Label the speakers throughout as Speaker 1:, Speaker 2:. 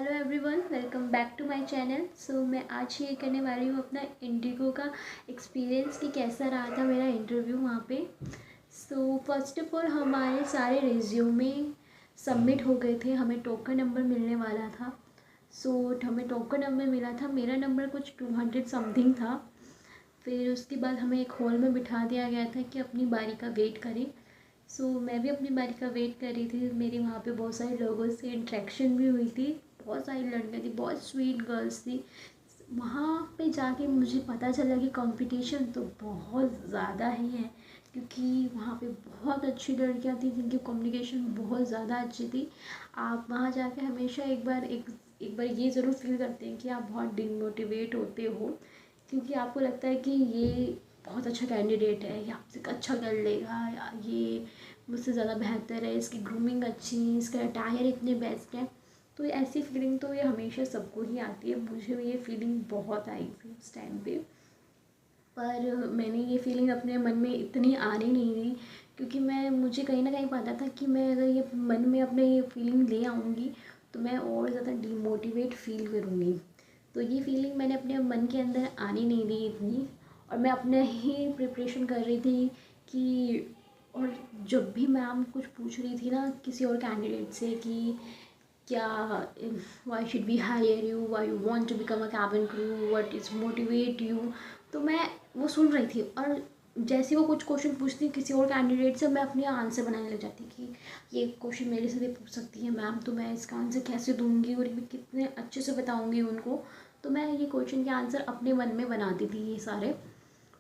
Speaker 1: Hello everyone, welcome back to my channel. So मैं आज share करने वाली हूँ अपना इंडिगो का एक्सपीरियंस कि कैसा रहा था मेरा इंटरव्यू वहाँ पे। सो फर्स्ट ऑफ ऑल हमारे सारे रिज्यूमे सबमिट हो गए थे, हमें टोकन नंबर मिलने वाला था। हमें टोकन नंबर मिला था, मेरा नंबर कुछ 200 समथिंग था। फिर उसके बाद हमें एक हॉल में बिठा दिया गया था कि अपनी बारी का वेट करें। मैं भी अपनी बारी का वेट कर रही थी। मेरी वहाँ पे बहुत सारे लोगों से इंटरेक्शन भी हुई थी, बहुत सारी लड़कियाँ थी, बहुत स्वीट गर्ल्स थी। वहाँ पे जाके मुझे पता चला कि कंपटीशन तो बहुत ज़्यादा ही है, क्योंकि वहाँ पे बहुत अच्छी लड़कियाँ थी जिनकी कम्युनिकेशन बहुत ज़्यादा अच्छी थी। आप वहाँ जाके हमेशा एक बार ये ज़रूर फील करते हैं कि आप बहुत डिमोटिवेट होते हो, क्योंकि आपको लगता है कि ये बहुत अच्छा कैंडिडेट है, ये आपसे अच्छा कर लेगा, या ये मुझसे ज़्यादा बेहतर है, इसकी ग्रूमिंग अच्छी है, इसका अटायर इतने बेस्ट है। तो ऐसी फीलिंग तो ये हमेशा सबको ही आती है। मुझे भी ये फीलिंग बहुत आई थी उस टाइम पे, पर मैंने ये फीलिंग अपने मन में इतनी आने नहीं दी, क्योंकि मुझे कहीं ना कहीं पता था कि मैं अगर ये मन में अपने ये फीलिंग ले आऊँगी तो मैं और ज़्यादा डिमोटिवेट फील करूँगी। तो ये फीलिंग मैंने अपने मन के अंदर आने नहीं दी इतनी, और मैं अपने ही प्रिपरेशन कर रही थी कि और जब भी मैम कुछ पूछ रही थी ना किसी और कैंडिडेट से कि क्या why should be hire you, why you want to become a cabin crew, what is motivate you, तो मैं वो सुन रही थी। और जैसे वो कुछ क्वेश्चन पूछती किसी और कैंडिडेट से, मैं अपने आंसर बनाने लग जाती कि ये क्वेश्चन मेरे से भी पूछ सकती है मैम, तो मैं इसका आंसर कैसे दूंगी और मैं कितने अच्छे से बताऊंगी उनको। तो मैं ये क्वेश्चन के आंसर अपने मन में बनाती थी ये सारे।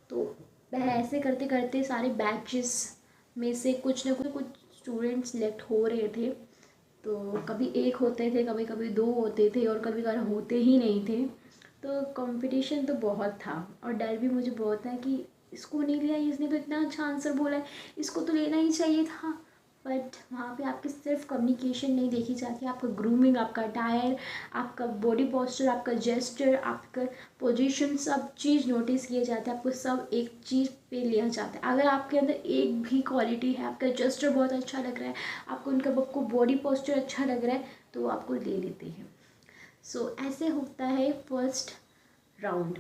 Speaker 1: तो मैं ऐसे करते करते सारे बैचेस में से कुछ ना कुछ स्टूडेंट्स सेलेक्ट हो रहे थे। तो कभी एक होते थे, कभी कभी दो होते थे, और कभी कभी होते ही नहीं थे। तो कंपटीशन तो बहुत था, और डर भी मुझे बहुत था कि इसको नहीं लिया, इसने तो इतना अच्छा आंसर बोला है, इसको तो लेना ही चाहिए था। बट वहाँ पे आपकी सिर्फ कम्युनिकेशन नहीं देखी जाती, आपका ग्रूमिंग, आपका अटायर, आपका बॉडी पोस्चर, आपका जेस्चर, आपका पोजीशन, सब चीज़ नोटिस किए जाते हैं। आपको सब एक चीज़ पे लिया जाता है। अगर आपके अंदर एक भी क्वालिटी है, आपका जेस्चर बहुत अच्छा लग रहा है, आपको बॉडी पोस्चर अच्छा लग रहा है, तो वो आपको ले लेते हैं। ऐसे होता है फर्स्ट राउंड।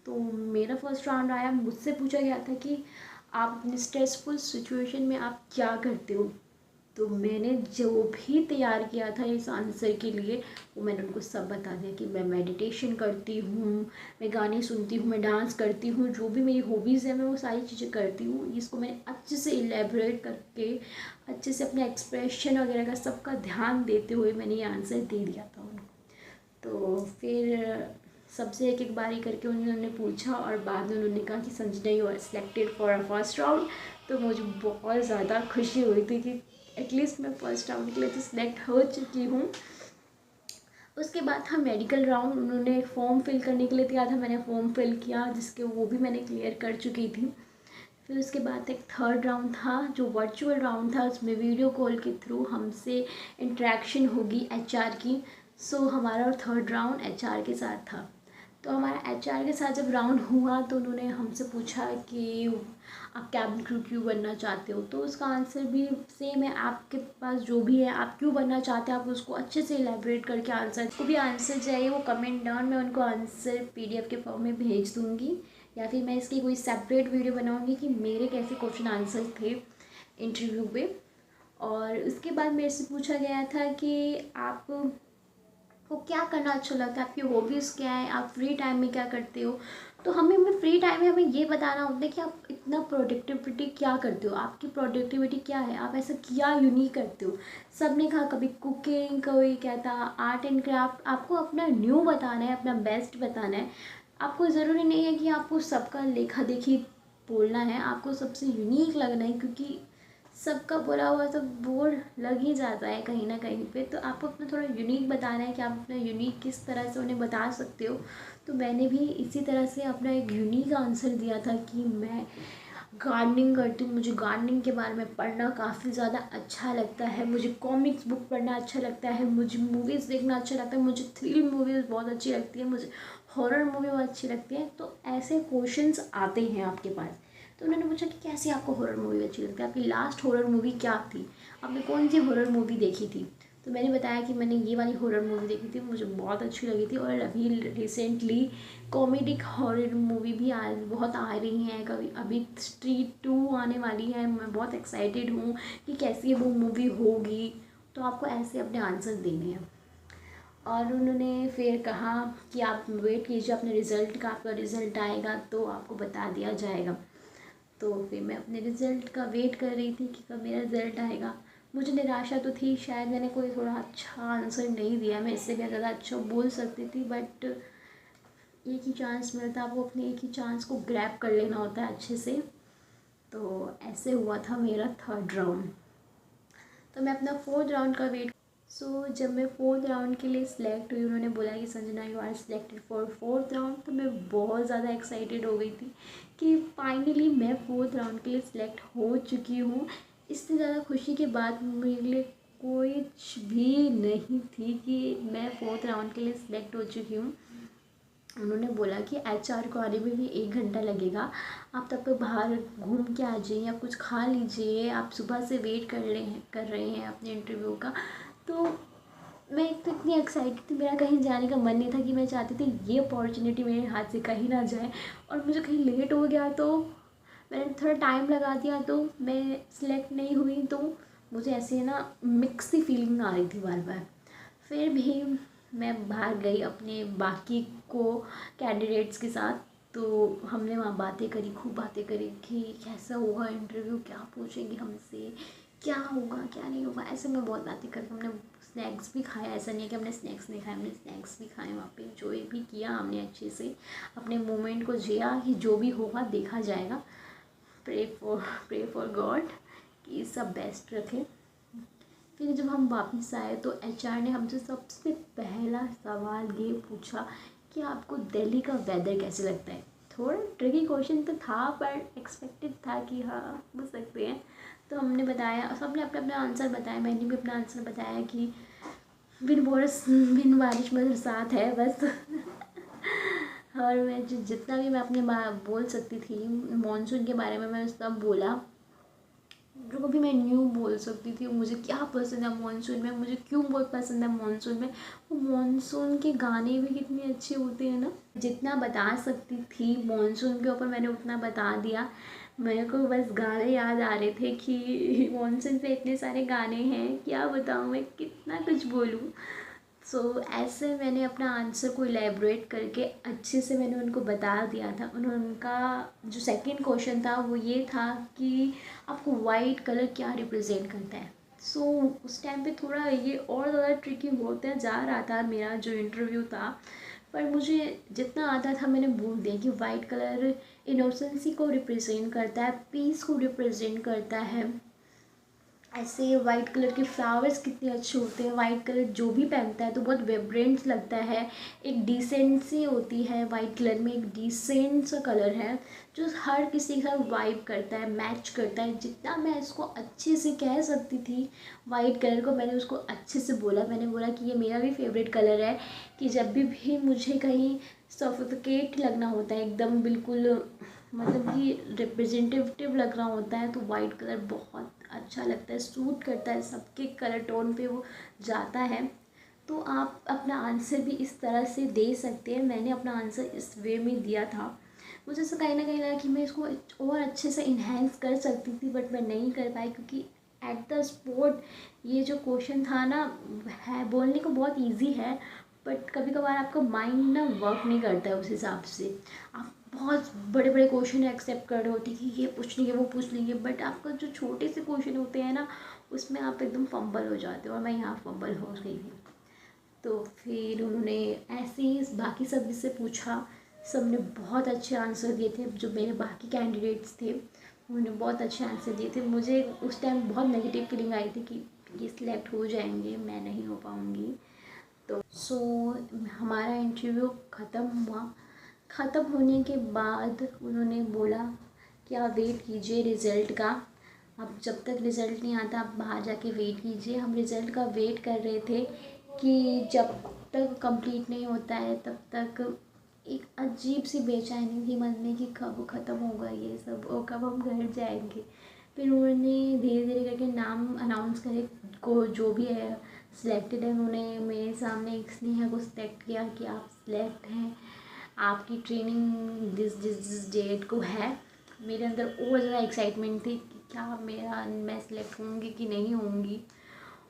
Speaker 1: तो मेरा फर्स्ट राउंड आया, मुझसे पूछा गया था कि आप अपनी स्ट्रेसफुल सिचुएशन में आप क्या करते हो। तो मैंने जो भी तैयार किया था इस आंसर के लिए, वो मैंने उनको सब बता दिया कि मैं मेडिटेशन करती हूँ, मैं गाने सुनती हूँ, मैं डांस करती हूँ, जो भी मेरी हॉबीज़ है मैं वो सारी चीज़ें करती हूँ। इसको मैंने अच्छे से इलेबोरेट करके, अच्छे से अपने एक्सप्रेशन वगैरह का सबका ध्यान देते हुए मैंने ये आंसर दे दिया था उनको। तो फिर सबसे एक एक बारी करके उन्होंने पूछा, और बाद में उन्होंने कहा कि Sanjana you are selected for a first round. तो मुझे बहुत ज़्यादा खुशी हुई थी कि एटलीस्ट मैं फ़र्स्ट राउंड के लिए तो सिलेक्ट हो चुकी हूँ। उसके बाद था मेडिकल राउंड। उन्होंने एक फॉर्म फिल करने के लिए दिया था, मैंने फॉर्म फिल किया, जिसके वो भी मैंने क्लियर कर चुकी थी। फिर उसके बाद एक थर्ड राउंड था जो वर्चुअल राउंड था, उसमें वीडियो कॉल के थ्रू हमसे इंटरेक्शन होगी एचआर की। हमारा थर्ड राउंड एचआर के साथ था। तो हमारा एचआर के साथ जब राउंड हुआ तो उन्होंने हमसे पूछा कि आप कैबिन क्रू क्यों बनना चाहते हो। तो उसका आंसर भी सेम है, आपके पास जो भी है आप क्यों बनना चाहते हैं, आप उसको अच्छे से इलेबोरेट करके आंसर, को भी आंसर चाहिए वो कमेंट डाउन, मैं उनको आंसर पीडीएफ के फॉर्म में भेज दूँगी, या फिर मैं इसकी कोई सेपरेट वीडियो बनाऊँगी कि मेरे कैसे क्वेश्चन आंसर थे इंटरव्यू पे। और उसके बाद मेरे से पूछा गया था कि आप को क्या करना अच्छा लगता है, आपकी हॉबीज़ क्या है, आप फ्री टाइम में क्या करते हो। तो हमें फ्री टाइम में हमें ये बताना होता है कि आप इतना प्रोडक्टिविटी क्या करते हो, आपकी प्रोडक्टिविटी क्या है, आप ऐसा क्या यूनिक करते हो। सब ने कहा कभी कुकिंग, कोई कहता आर्ट एंड क्राफ्ट। आपको अपना न्यू बताना है, अपना बेस्ट बताना है। आपको ज़रूरी नहीं है कि आपको सबका लेखा देखी बोलना है, आपको सबसे यूनिक लगना है, क्योंकि सबका बोला हुआ तो बोर लग ही जाता है कहीं ना कहीं पे। तो आपको अपना थोड़ा यूनिक बताना है कि आप अपना यूनिक किस तरह से उन्हें बता सकते हो। तो मैंने भी इसी तरह से अपना एक यूनिक आंसर दिया था कि मैं गार्डनिंग करती हूँ, मुझे गार्डनिंग के बारे में पढ़ना काफ़ी ज़्यादा अच्छा लगता है, मुझे कॉमिक्स बुक पढ़ना अच्छा लगता है, मुझे मूवीज़ देखना अच्छा लगता है, मुझे थ्रिल मूवीज़ बहुत अच्छी लगती है, मुझे हॉरर मूवी बहुत अच्छी लगती है। तो ऐसे क्वेश्चंस आते हैं आपके पास। तो उन्होंने पूछा कि कैसे आपको हॉरर मूवी अच्छी लगती है, आपकी लास्ट हॉरर मूवी क्या थी, आपने कौन सी हॉरर मूवी देखी थी। तो मैंने बताया कि मैंने ये वाली हॉरर मूवी देखी थी, मुझे बहुत अच्छी लगी थी। और अभी रिसेंटली कॉमेडिक हॉरर मूवी भी बहुत आ रही हैं, कभी अभी स्ट्रीट 2 आने वाली है। मैं बहुत एक्साइटेड हूँ कि कैसी वो मूवी होगी। तो आपको ऐसे अपने आंसर देने हैं। और उन्होंने फिर कहा कि आप वेट कीजिए अपने रिज़ल्ट का, आपका रिज़ल्ट आएगा तो आपको बता दिया जाएगा। तो फिर मैं अपने रिज़ल्ट का वेट कर रही थी कि कब मेरा रिज़ल्ट आएगा। मुझे निराशा तो थी, शायद मैंने कोई थोड़ा अच्छा आंसर नहीं दिया, मैं इससे भी ज़्यादा अच्छा बोल सकती थी, बट एक ही चांस मिलता है, आपको अपने एक ही चांस को ग्रैब कर लेना होता है अच्छे से। तो ऐसे हुआ था मेरा थर्ड राउंड। तो मैं अपना फोर्थ राउंड का वेट जब मैं फोर्थ राउंड के लिए सिलेक्ट हुई, उन्होंने बोला कि Sanjana you are selected for fourth round. तो मैं बहुत ज़्यादा एक्साइटेड हो गई थी कि फाइनली मैं फोर्थ राउंड के लिए सिलेक्ट हो चुकी हूँ। इससे ज़्यादा खुशी की बात मेरे लिए कुछ भी नहीं थी कि मैं फोर्थ राउंड के लिए सिलेक्ट हो चुकी हूँ। उन्होंने बोला कि एचआर को आने में भी 1 घंटा लगेगा, आप तब तक बाहर घूम के आ जाइए या कुछ खा लीजिए, आप सुबह से वेट कर रहे हैं अपने इंटरव्यू का। तो मैं तो इतनी एक्साइटेड थी, मेरा कहीं जाने का मन नहीं था कि मैं चाहती थी ये अपॉर्चुनिटी मेरे हाथ से कहीं ना जाए। और मुझे कहीं लेट हो गया तो मैंने थोड़ा टाइम लगा दिया तो मैं सिलेक्ट नहीं हुई, तो मुझे ऐसे ना मिक्स सी फीलिंग आ रही थी बार बार। फिर भी मैं बाहर गई अपने बाकी को कैंडिडेट्स के साथ। तो हमने वहाँ बातें करी, खूब बातें करी कि कैसा होगा इंटरव्यू, क्या पूछेंगे हमसे, क्या होगा क्या नहीं होगा, ऐसे में बहुत बातें करी। हमने स्नैक्स भी खाया, ऐसा नहीं है कि हमने स्नैक्स नहीं खाए, हमने स्नैक्स भी खाए वहाँ पे, एंजॉय भी किया हमने अच्छे से, अपने मोमेंट को जिया कि जो भी होगा देखा जाएगा। प्रे फॉर गॉड कि सब बेस्ट रखे। फिर जब हम वापस आए तो एचआर ने हमसे सबसे पहला सवाल ये पूछा कि आपको दिल्ली का वेदर कैसे लगता है। थोड़ा ट्रिकी क्वेश्चन तो था पर एक्सपेक्टेड था कि हाँ पूछ सकते हैं। तो हमने बताया, सबने अपना अपना आंसर बताया, मैंने भी अपना आंसर बताया कि बिन बारिश बरसात है बस। और मैं जितना भी मैं अपने बोल सकती थी मॉनसून के बारे में मैं सब बोला। जो कभी मैं न्यू बोल सकती थी मुझे क्या पसंद है मानसून में, मुझे क्यों बहुत पसंद है मानसून में। वो मानसून के गाने भी कितने अच्छे होते हैं ना। जितना बता सकती थी मानसून के ऊपर मैंने उतना बता दिया। मेरे को बस गाने याद आ रहे थे कि मानसून पे इतने सारे गाने हैं, क्या बताऊँ मैं कितना कुछ बोलूँ। ऐसे मैंने अपना आंसर को इलेबोरेट करके अच्छे से मैंने उनको बता दिया था। उनका जो सेकंड क्वेश्चन था वो ये था कि आपको वाइट कलर क्या रिप्रेजेंट करता है। उस टाइम पे थोड़ा ये और ज़्यादा ट्रिकी होता जा रहा था मेरा जो इंटरव्यू था। पर मुझे जितना आता था मैंने बोल दिया कि वाइट कलर इनोसेंसी को रिप्रेजेंट करता है, पीस को रिप्रेजेंट करता है। ऐसे वाइट कलर के फ्लावर्स कितने अच्छे होते हैं, वाइट कलर जो भी पहनता है तो बहुत वाइब्रेंट लगता है। एक डिसेंसी होती है वाइट कलर में, एक डिसेंट सा कलर है जो हर किसी के साथ वाइब करता है, मैच करता है। जितना मैं इसको अच्छे से कह सकती थी वाइट कलर को, मैंने उसको अच्छे से बोला। मैंने बोला कि ये मेरा भी फेवरेट कलर है, कि जब भी मुझे कहीं सफोकेट लगना होता है, एकदम बिल्कुल मतलब कि रिप्रेजेंटेटिव लग रहा होता है, तो वाइट कलर बहुत अच्छा लगता है, सूट करता है, सबके कलर टोन पे वो जाता है। तो आप अपना आंसर भी इस तरह से दे सकते हैं। मैंने अपना आंसर इस वे में दिया था। मुझे ऐसा कहीं ना कहीं लगा कि मैं इसको और अच्छे से इन्हेंस कर सकती थी, बट मैं नहीं कर पाई क्योंकि एट द स्पॉट ये जो क्वेश्चन था ना, है बोलने को बहुत ईजी है बट कभी कभार आपका माइंड ना वर्क नहीं करता है उस हिसाब से। आप बहुत बड़े बड़े क्वेश्चन एक्सेप्ट कर रहे होते कि ये पूछ लेंगे वो पूछ लेंगे, बट आपका जो छोटे से क्वेश्चन होते हैं ना उसमें आप एकदम फंबल हो जाते हो, और मैं यहाँ फंबल हो गई थी। तो फिर उन्होंने ऐसे ही बाकी सब से पूछा, सब ने बहुत अच्छे आंसर दिए थे। जो मेरे बाकी कैंडिडेट्स थे उन्होंने बहुत अच्छे आंसर दिए थे। मुझे उस टाइम बहुत नेगेटिव फीलिंग आई थी कि ये सिलेक्ट हो जाएंगे, मैं नहीं हो पाऊँगी। तो हमारा इंटरव्यू ख़त्म हुआ। ख़त्म होने के बाद उन्होंने बोला कि आप वेट कीजिए रिज़ल्ट का, अब जब तक रिज़ल्ट नहीं आता आप बाहर जाके वेट कीजिए। हम रिज़ल्ट का वेट कर रहे थे कि जब तक कंप्लीट नहीं होता है तब तक एक अजीब सी बेचैनी थी मन में कि कब ख़त्म होगा ये सब और कब हम घर जाएंगे। फिर उन्होंने धीरे धीरे करके नाम अनाउंस करे को जो भी है सिलेक्टेड है। उन्होंने मेरे सामने एक स्नेहा को सिलेक्ट किया कि आप सिलेक्ट हैं, आपकी ट्रेनिंग जिस डेट को है। मेरे अंदर और ज़्यादा एक्साइटमेंट थी कि क्या मैं सिलेक्ट होंगी कि नहीं होंगी।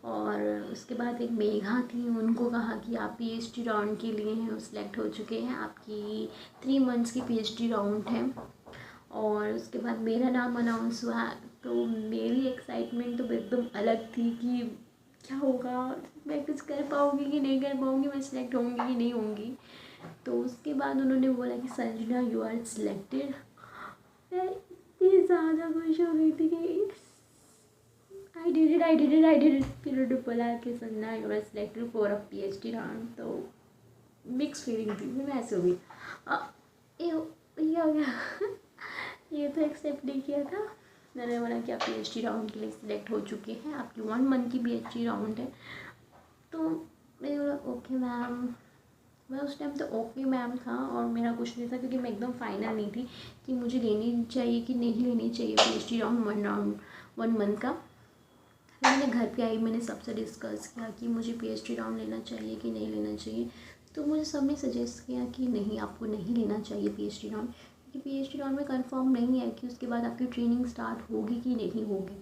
Speaker 1: और उसके बाद एक मेघा थी, उनको कहा कि आप पीएचडी राउंड के लिए हैं, वो सिलेक्ट हो चुके हैं, आपकी 3 मंथ्स की पीएचडी राउंड है। और उसके बाद मेरा नाम अनाउंस हुआ, तो मेरी एक्साइटमेंट तो एकदम अलग थी कि क्या होगा, मैं कुछ कर पाऊँगी कि नहीं कर पाऊँगी, मैं सिलेक्ट होंगी कि नहीं होंगी। तो उसके बाद उन्होंने बोला कि संजना यू आर सिलेक्टेड। मैं इतनी ज़्यादा खुश हो गई थी कि I did it, I did it, I did it. फिर उन्होंने बोला कि Sanjana you are selected for a PhD round. तो मिक्स फीलिंग थी, मैं ऐसे हो गई, ये हो गया ये तो एक्सेप्ट नहीं किया था। मैंने बोला कि आप पीएचडी राउंड के लिए सिलेक्ट हो चुके हैं, आपकी 1 मंथ की पीएचडी राउंड है। तो मैं बोला ओके मैम। मैं उस टाइम तो ओके मैम था और मेरा कुछ नहीं था, क्योंकि मैं एकदम फाइनल नहीं थी कि मुझे लेनी चाहिए कि नहीं लेनी चाहिए पीएचडी राउंड 1 मंथ का। फिर मैंने घर पे आई, मैंने सबसे डिस्कस किया कि मुझे पीएचडी राउंड लेना चाहिए कि नहीं लेना चाहिए। तो मुझे सब ने सजेस्ट किया कि नहीं, आपको नहीं लेना चाहिए पीएचडी राउंड, क्योंकि पीएचडी राउंड में कंफर्म नहीं है कि उसके बाद आपकी ट्रेनिंग स्टार्ट होगी कि नहीं होगी।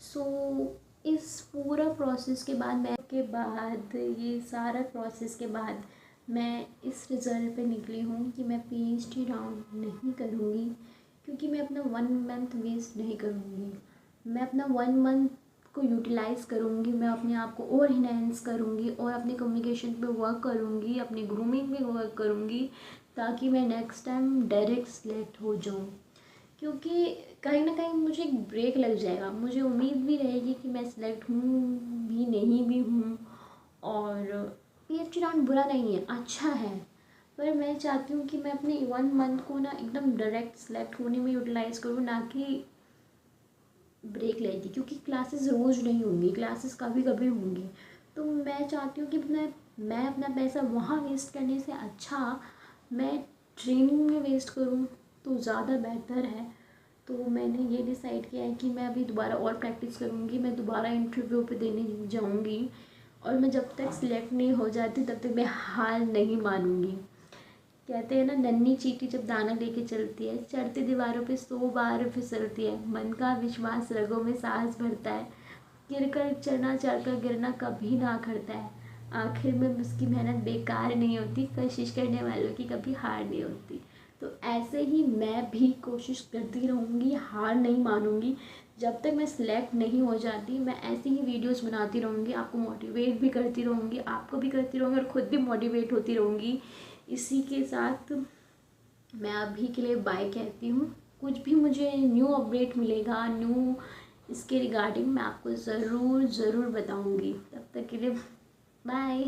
Speaker 1: सो इस पूरा प्रोसेस के बाद ये सारा प्रोसेस के बाद मैं इस रिज़ल्ट पे निकली हूँ कि मैं पीएचडी राउंड नहीं करूँगी, क्योंकि मैं अपना 1 मंथ वेस्ट नहीं करूँगी। मैं अपना 1 मंथ को यूटिलाइज़ करूँगी, मैं अपने आप को और इन्हेंस करूँगी और अपने कम्युनिकेशन पे वर्क करूँगी, अपनी ग्रूमिंग पे वर्क करूँगी, ताकि मैं नेक्स्ट टाइम डायरेक्ट सिलेक्ट हो जाऊँ। क्योंकि कहीं ना कहीं मुझे एक ब्रेक लग जाएगा, मुझे उम्मीद भी रहेगी कि मैं सिलेक्ट हूँ भी नहीं भी हूँ। और पीएचडी राउंड बुरा नहीं है, अच्छा है, पर मैं चाहती हूँ कि मैं अपने 1 मंथ को ना एकदम डायरेक्ट सिलेक्ट होने में यूटिलाइज़ करूँ, ना कि ब्रेक लेगी, क्योंकि क्लासेस रोज़ नहीं होंगी, क्लासेस कभी कभी होंगी। तो मैं चाहती हूँ कि मैं अपना पैसा वहाँ वेस्ट करने से अच्छा मैं ट्रेनिंग में वेस्ट करूँ तो ज़्यादा बेहतर है। तो मैंने ये डिसाइड किया है कि मैं अभी दोबारा और प्रैक्टिस करूँगी, मैं दोबारा इंटरव्यू पे देने जाऊँगी, और मैं जब तक सिलेक्ट नहीं हो जाती तब तक मैं हार नहीं मानूँगी। कहते हैं ना, नन्ही चींटी जब दाना लेके चलती है, चढ़ती दीवारों पे 100 बार फिसलती है, मन का विश्वास रगों में सांस भरता है, गिर कर चढ़ना, चढ़कर गिरना कभी ना करता है, आखिर में उसकी मेहनत बेकार नहीं होती, कोशिश करने वालों की कभी हार नहीं होती। तो ऐसे ही मैं भी कोशिश करती रहूँगी, हार नहीं मानूँगी। जब तक मैं सिलेक्ट नहीं हो जाती मैं ऐसी ही वीडियोस बनाती रहूँगी, आपको मोटिवेट भी करती रहूँगी, आपको भी करती रहूँगी और ख़ुद भी मोटिवेट होती रहूँगी। इसी के साथ मैं अभी के लिए बाय कहती हूँ। कुछ भी मुझे न्यू अपडेट मिलेगा, न्यू इसके रिगार्डिंग, मैं आपको ज़रूर बताऊँगी। तब तक के लिए बाय।